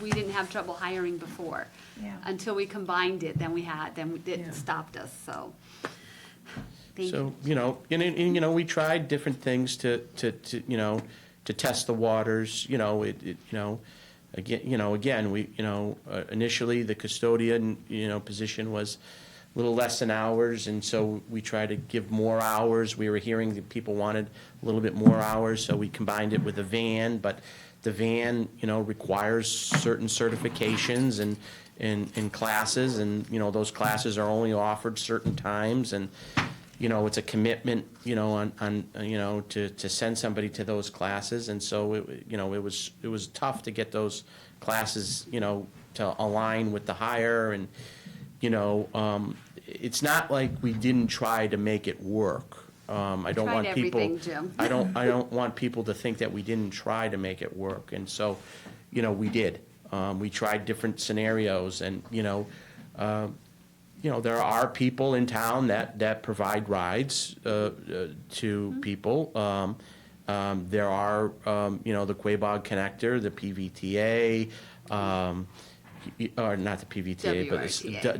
we didn't have trouble hiring before. Yeah. Until we combined it, then Yeah. it stopped us, so. Thank you. So, you know, and you know, we tried different things to, you know, to test the waters, you know, you know, again, we, you know, initially the custodian, you know, position was a little less than hours, and so we tried to give more hours. We were hearing that people wanted a little bit more hours, so we combined it with a van, but the van, you know, requires certain certifications and classes, and, you know, those classes are only offered certain times, and, you know, it's a commitment, you know, on you know, to send somebody to those classes, and so, you know, it was tough to get those classes, you know, to align with the hire, and, you know, it's not like we didn't try to make it work. I don't Tried want people. everything, Jim. I don't want people to think that we didn't try to make it work, and so, you know, we did. We tried different scenarios, and, you know, there are people in town that provide rides to people. There are, you know, the Quabog Connector, the PVTA, or not the PVTA, but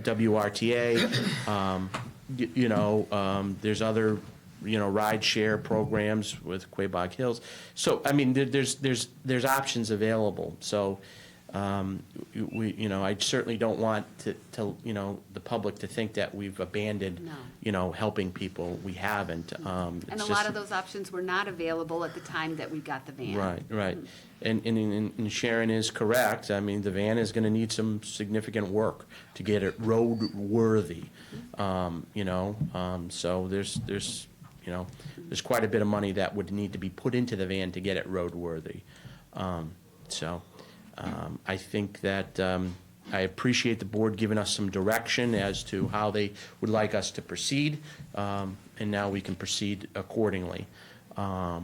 the WRTA. You know, there's other, you know, ride share programs with Quabog Hills. So, I mean, there's options available. So, you know, I certainly don't want to, you know, the public to think that we've abandoned, No. you know, helping people. We haven't. And a lot of those options were not available at the time that we got the van. Right. And Sharon is correct. I mean, the van is gonna need some significant work to get it roadworthy. You know, so there's, you know, there's quite a bit of money that would need to be put into the van to get it roadworthy. I think that, I appreciate the board giving us some direction as to how they would like us to proceed, and now we can proceed accordingly. I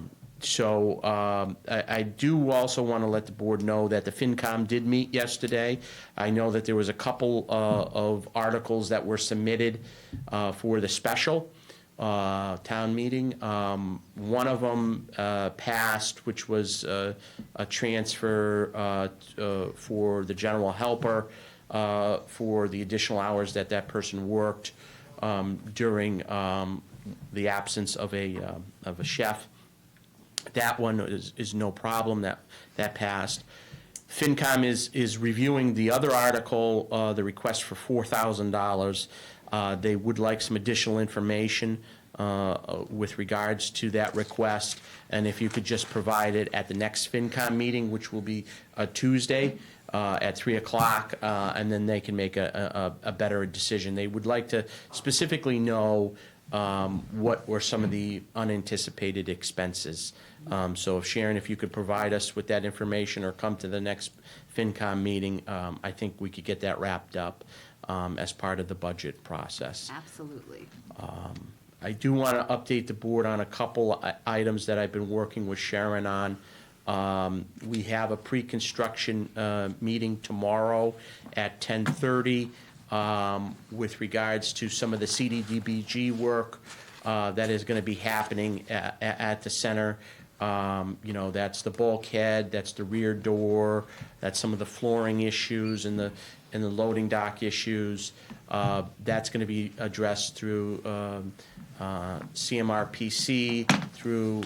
do also want to let the board know that the FinCom did meet yesterday. I know that there was a couple of articles that were submitted for the special town meeting. One of them passed, which was a transfer for the general helper for the additional hours that person worked during the absence of a chef. That one is no problem, that passed. FinCom is reviewing the other article, the request for $4,000. They would like some additional information with regards to that request, and if you could just provide it at the next FinCom meeting, which will be Tuesday at 3 o'clock, and then they can make a better decision. They would like to specifically know what were some of the unanticipated expenses. So if Sharon, if you could provide us with that information or come to the next FinCom meeting, I think we could get that wrapped up. as part of the budget process. Absolutely. I do want to update the board on a couple items that I've been working with Sharon on. We have a pre-construction meeting tomorrow at 10:30 with regards to some of the CDBG work that is going to be happening at the center. That's the bulkhead, that's the rear door, that's some of the flooring issues and the loading dock issues. That's going to be addressed through CMRPC, through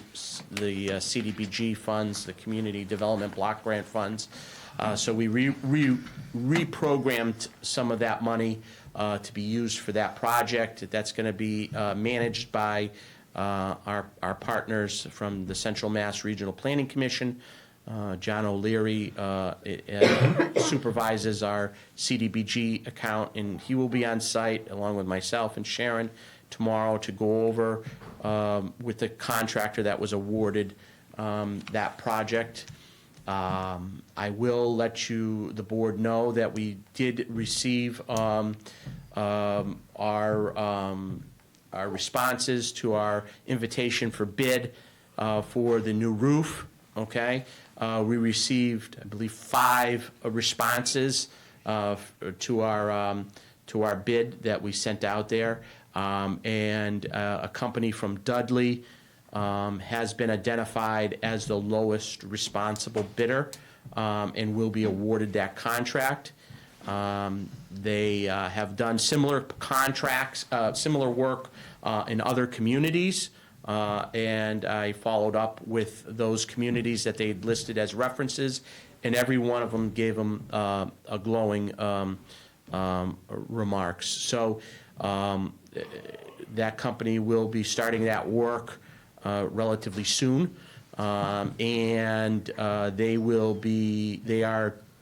the CDBG funds, the Community Development Block Grant funds. So we reprogrammed some of that money to be used for that project. That's going to be managed by our partners from the Central Mass Regional Planning Commission. John O'Leary supervises our CDBG account, and he will be on site along with myself and Sharon tomorrow to go over with the contractor that was awarded that project. I will let the board know that we did receive our responses to our invitation for bid for the new roof, okay? We received, I believe, 5 responses to our bid that we sent out there. And a company from Dudley has been identified as the lowest responsible bidder and will be awarded that contract. They have done similar contracts, similar work in other communities, and I followed up with those communities that they'd listed as references, and every one of them gave them a glowing remarks. So that company will be starting that work relatively soon, and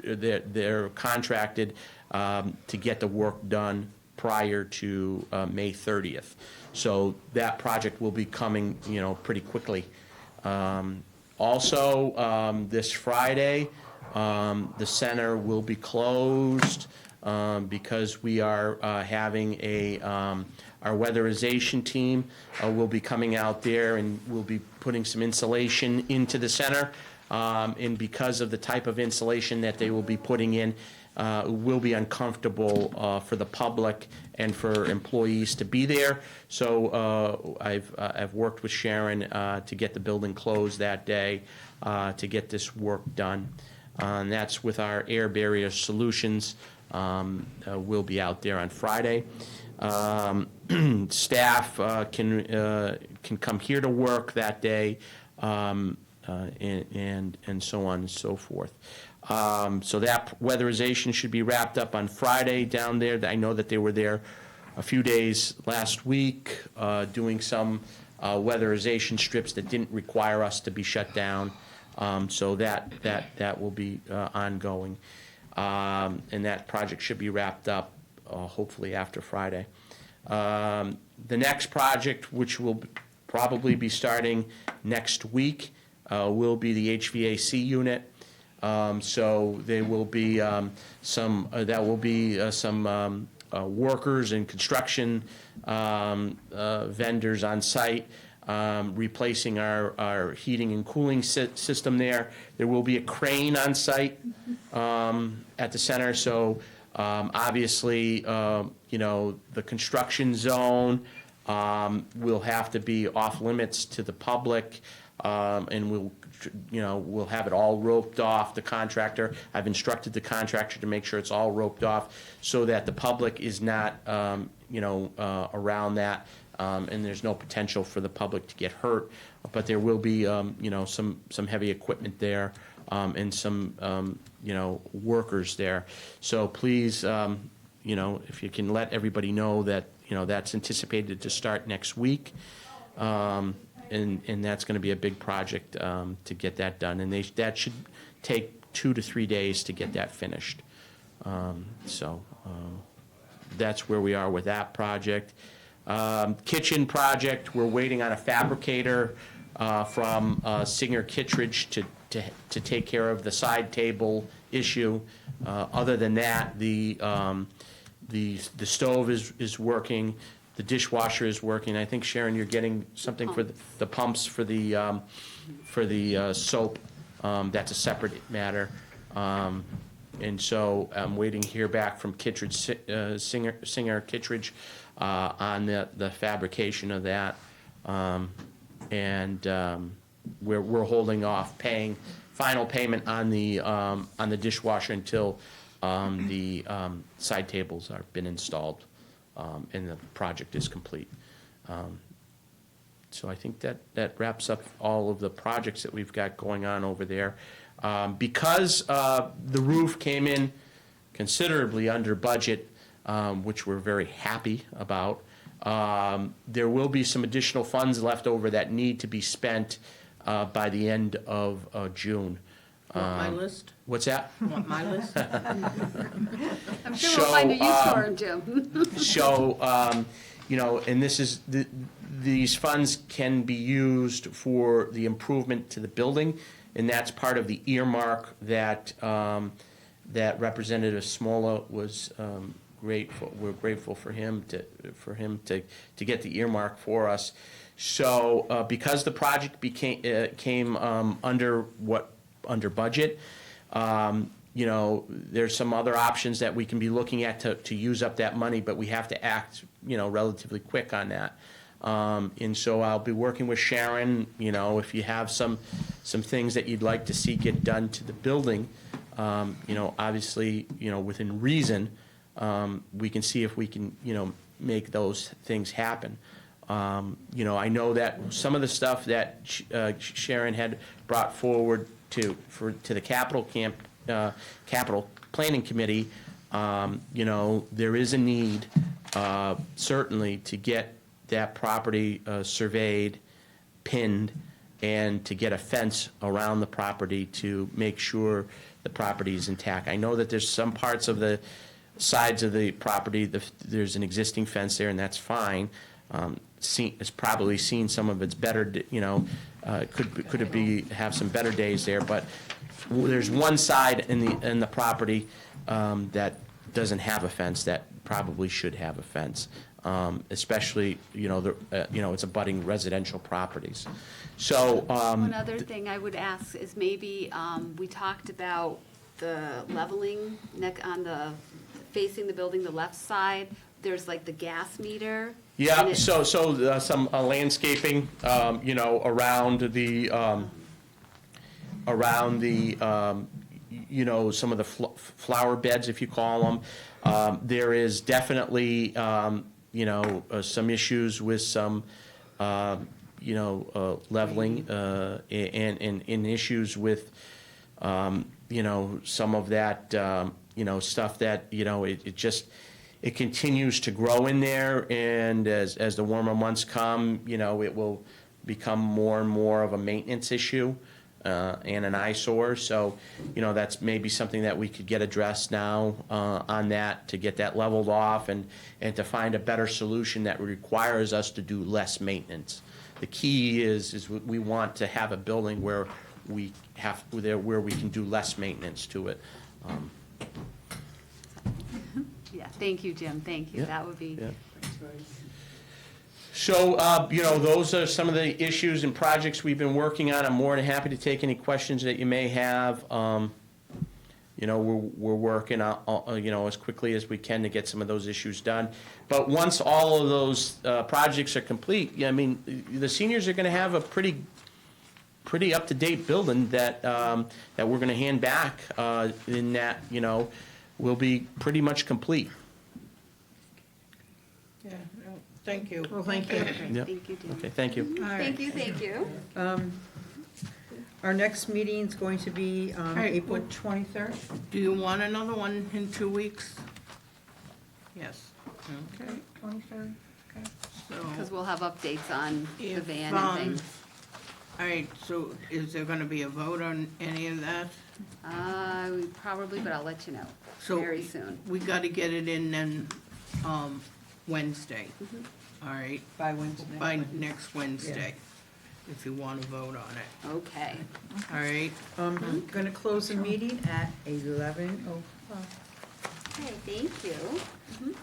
they're contracted to get the work done prior to May 30th. So that project will be coming, pretty quickly. Also, this Friday, the center will be closed because we are having our weatherization team will be coming out there, and we'll be putting some insulation into the center. And because of the type of insulation that they will be putting in, it will be uncomfortable for the public and for employees to be there. So I've worked with Sharon to get the building closed that day to get this work done. And that's with our Air Barrier Solutions. We'll be out there on Friday. Staff can come here to work that day, and so on and so forth. So that weatherization should be wrapped up on Friday down there. I know that they were there a few days last week doing some weatherization strips that didn't require us to be shut down. So that will be ongoing. And that project should be wrapped up hopefully after Friday. The next project, which will probably be starting next week, will be the HVAC unit. So there will be some workers and construction vendors on site replacing our heating and cooling system there. There will be a crane on site at the center. So obviously, the construction zone will have to be off limits to the public, and we'll have it all roped off. The contractor, I've instructed the contractor to make sure it's all roped off so that the public is not, around that, and there's no potential for the public to get hurt. But there will be, some heavy equipment there, and some, workers there. So please, if you can let everybody know that, that's anticipated to start next week. And that's going to be a big project to get that done. And that should take 2 to 3 days to get that finished. So that's where we are with that project. Kitchen project, we're waiting on a fabricator from Singer Kittredge to take care of the side table issue. Other than that, The stove is working, the dishwasher is working. I think, Sharon, you're getting something for the pumps for the soap. That's a separate matter. And so I'm waiting to hear back from Kittredge, Singer Kittredge, on the fabrication of that. We're holding off paying final payment on the dishwasher until the side tables have been installed, and the project is complete. So I think that wraps up all of the projects that we've got going on over there. Because the roof came in considerably under budget, which we're very happy about, there will be some additional funds left over that need to be spent by the end of June. Want my list? What's that? Want my list? I'm sure we'll find a use So, for him, Jim. So, and this is, these funds can be used for the improvement to the building, and that's part of the earmark that, that Representative Smola was grateful, we're grateful for him to get the earmark for us. So, because the project came under budget, there's some other options that we can be looking at to use up that money, but we have to act, relatively quick on that. And so I'll be working with Sharon, if you have some things that you'd like to see get done to the building, obviously, within reason, we can see if we can, make those things happen. I know that some of the stuff that Sharon had brought forward to the capital planning committee, there is a need, certainly, to get that property surveyed, pinned, and to get a fence around the property to make sure the property is intact. I know that there's some parts of the sides of the property, there's an existing fence there, and that's fine. It's probably seen some of its better, could it be, have some better days there, but there's one side in the property that doesn't have a fence that probably should have a fence, especially, it's abutting residential properties. So, One other thing I would ask is maybe, we talked about the leveling on the, facing the building, the left side, there's like the gas meter. yeah, and it- so some landscaping, around the, some of the flower beds, if you call them. There is definitely, some issues with some, leveling, and issues with, some of that, stuff that, it continues to grow in there, and as the warmer months come, it will become more and more of a maintenance issue, and an eyesore. So, that's maybe something that we could get addressed now, on that, to get that leveled off and to find a better solution that requires us to do less maintenance. The key is we want to have a building where we can do less maintenance to it. Yeah, thank you, Jim, thank you, Yeah, that would be. yeah. So, those are some of the issues and projects we've been working on. I'm more than happy to take any questions that you may have. We're working on, as quickly as we can to get some of those issues done. But once all of those projects are complete, the seniors are gonna have a pretty up-to-date building that we're gonna hand back, in that, will be pretty much complete. Yeah, thank you. Well, thank you. Yep. Thank you, Jim. Okay, thank you. All right. Thank you. Our next meeting's going to be right, April well- 23rd. Do you want another one in 2 weeks? Yes. Okay, 23rd, Because so, we'll have updates on the If, van and things. all right, so is there gonna be a vote on any of that? Probably, but I'll let you know So- very soon. We gotta get it in then, Wednesday. All right, by Wednesday. by next Wednesday, if you wanna vote on it, Okay. all right? I'm gonna close the meeting at 11:05. Okay, thank you.